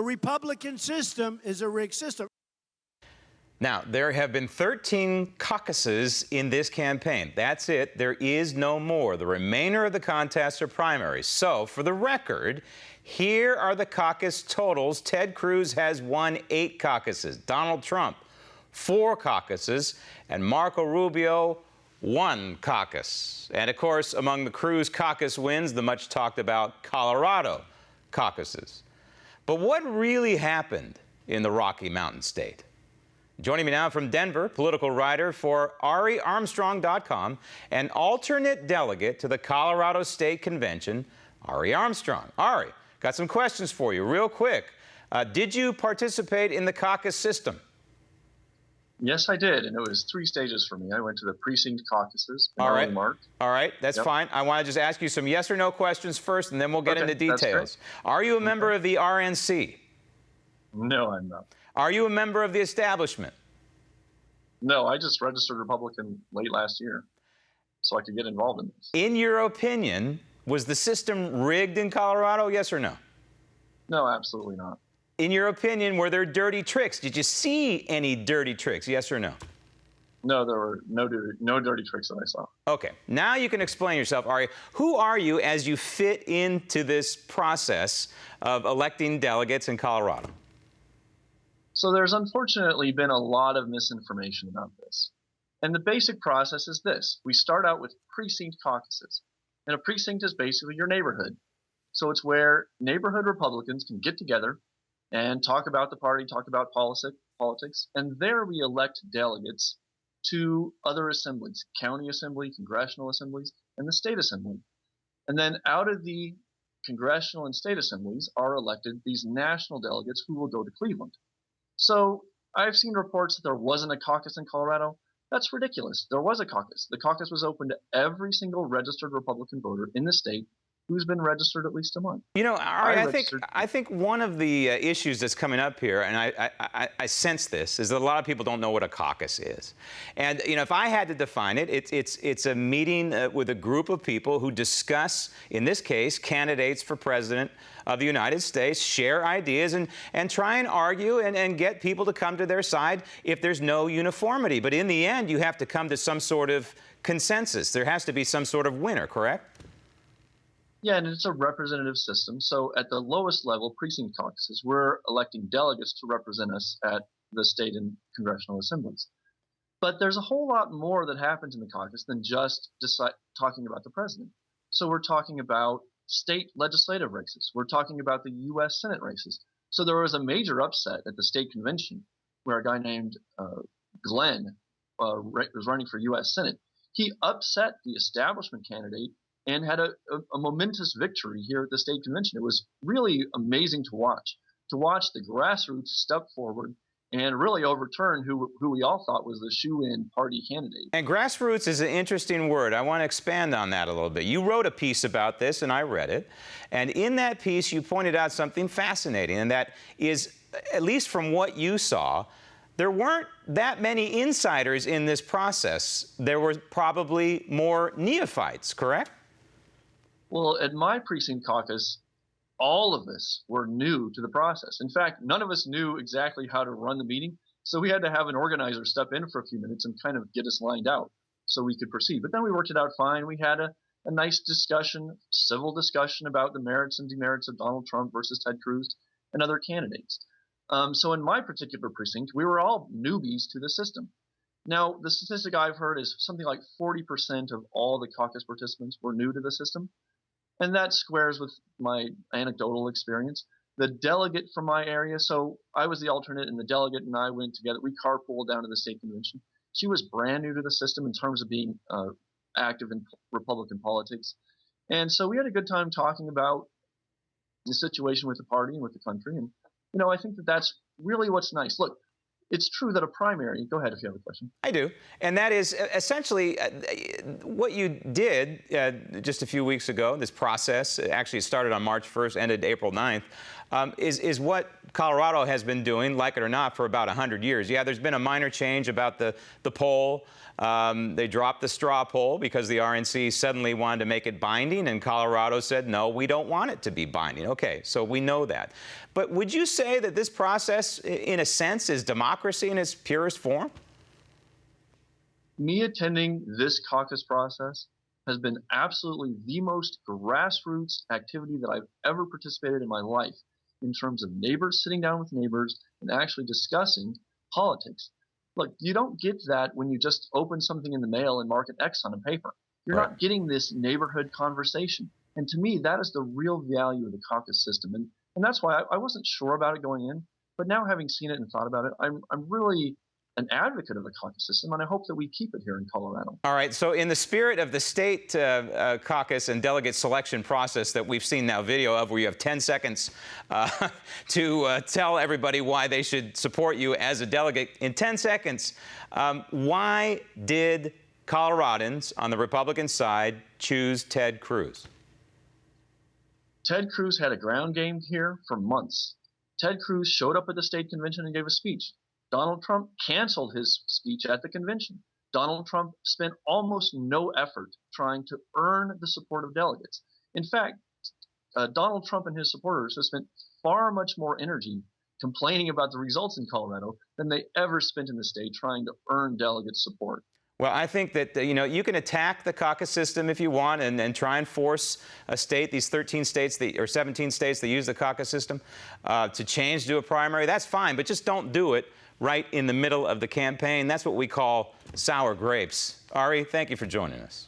The Republican system is a rigged system. Now, there have been 13 caucuses in this campaign. That's it. There is no more. The remainder of the contests are primaries. So, for the record, here are the caucus totals. Ted Cruz has won 8 caucuses. Donald Trump, 4 caucuses. And Marco Rubio, 1 caucus. And, of course, among the Cruz caucus wins, the much talked about Colorado caucuses. But what really happened in the Rocky Mountain State? Joining me now from Denver, political writer for Armstrong.com, and alternate delegate to the Colorado State Convention, Ari Armstrong. Ari, got some questions for you real quick. Did you participate in the caucus system? Yes, I did, and it was 3 stages for me. I went to the precinct caucuses. All right, that's fine. I want to just ask you some yes or no questions first, and then we'll get into details. Are you a member of the RNC? No, I'm not. Are you a member of the establishment? No, I just registered Republican late last year so I could get involved in this. In your opinion, was the system rigged in Colorado, yes or no? No, absolutely not. In your opinion, were there dirty tricks? Did you see any dirty tricks, yes or no? No, there were no dirty tricks that I saw. Okay, now you can explain yourself, Ari. Who are you as you fit into this process of electing delegates in Colorado? So there's unfortunately been a lot of misinformation about this. And the basic process is this. We start out with precinct caucuses. And a precinct is basically your neighborhood. So it's where neighborhood Republicans can get together and talk about the party, talk about politics, and there we elect delegates to other assemblies, county assembly, congressional assemblies, and the state assembly. And then out of the congressional and state assemblies are elected these national delegates who will go to Cleveland. So I've seen reports that there wasn't a caucus in Colorado. That's ridiculous. There was a caucus. The caucus was open to every single registered Republican voter in the state who's been registered at least a month. You know, Ari, I think one of the issues that's coming up here, and I sense this, is that a lot of people don't know what a caucus is. And, you know, if I had to define it, it's a meeting with a group of people who discuss, in this case, candidates for president of the United States, share ideas, and try and argue and get people to come to their side if there's no uniformity. But in the end, you have to come to some sort of consensus. There has to be some sort of winner, correct? Yeah, and it's a representative system. So at the lowest level, precinct caucuses, we're electing delegates to represent us at the state and congressional assemblies. But there's a whole lot more that happens in the caucus than just talking about the president. So we're talking about state legislative races. We're talking about the U.S. Senate races. So there was a major upset at the state convention where a guy named Glenn was running for U.S. Senate. He upset the establishment candidate and had a momentous victory here at the state convention. It was really amazing to watch the grassroots step forward and really overturn who we all thought was the shoe-in party candidate. And grassroots is an interesting word. I want to expand on that a little bit. You wrote a piece about this, and I read it. And in that piece, you pointed out something fascinating, and that is, at least from what you saw, there weren't that many insiders in this process. There were probably more neophytes, correct? Well, at my precinct caucus, all of us were new to the process. In fact, none of us knew exactly how to run the meeting, so we had to have an organizer step in for a few minutes and kind of get us lined out so we could proceed. But then we worked it out fine. We had a nice discussion, civil discussion about the merits and demerits of Donald Trump versus Ted Cruz and other candidates. So in my particular precinct, we were all newbies to the system. Now, the statistic I've heard is something like 40% of all the caucus participants were new to the system. And that squares with my anecdotal experience. The delegate from my area, so I was the alternate, and the delegate and I went together. We carpooled down to the state convention. She was brand new to the system in terms of being active in Republican politics. And so we had a good time talking about the situation with the party and with the country. And, you know, I think that that's really what's nice. Look, it's true that a primary, go ahead if you have a question. I do. And that is essentially what you did just a few weeks ago, this process. Actually, it started on March 1st, ended April 9th. is what Colorado has been doing, like it or not, for about 100 years. Yeah, there's been a minor change about the poll. They dropped the straw poll because the RNC suddenly wanted to make it binding, and Colorado said, no, we don't want it to be binding. Okay, so we know that. But would you say that this process, in a sense, is democracy in its purest form? Me attending this caucus process has been absolutely the most grassroots activity that I've ever participated in my life, in terms of neighbors sitting down with neighbors and actually discussing politics. Look, you don't get that when you just open something in the mail and mark an X on a paper. You're Right. not getting this neighborhood conversation. And to me, that is the real value of the caucus system. And that's why I wasn't sure about it going in. But now, having seen it and thought about it, I'm really an advocate of the caucus system, and I hope that we keep it here in Colorado. All right, so in the spirit of the state caucus and delegate selection process that we've seen now video of, where you have 10 seconds to tell everybody why they should support you as a delegate, in 10 seconds, why did Coloradans on the Republican side choose Ted Cruz? Ted Cruz had a ground game here for months. Ted Cruz showed up at the state convention and gave a speech. Donald Trump canceled his speech at the convention. Donald Trump spent almost no effort trying to earn the support of delegates. In fact, Donald Trump and his supporters have spent far much more energy complaining about the results in Colorado than they ever spent in the state trying to earn delegate support. Well, I think that, you can attack the caucus system if you want and try and force a state, these 13 states or 17 states that use the caucus system, to change to a primary. That's fine, but just don't do it right in the middle of the campaign. That's what we call sour grapes. Ari, thank you for joining us.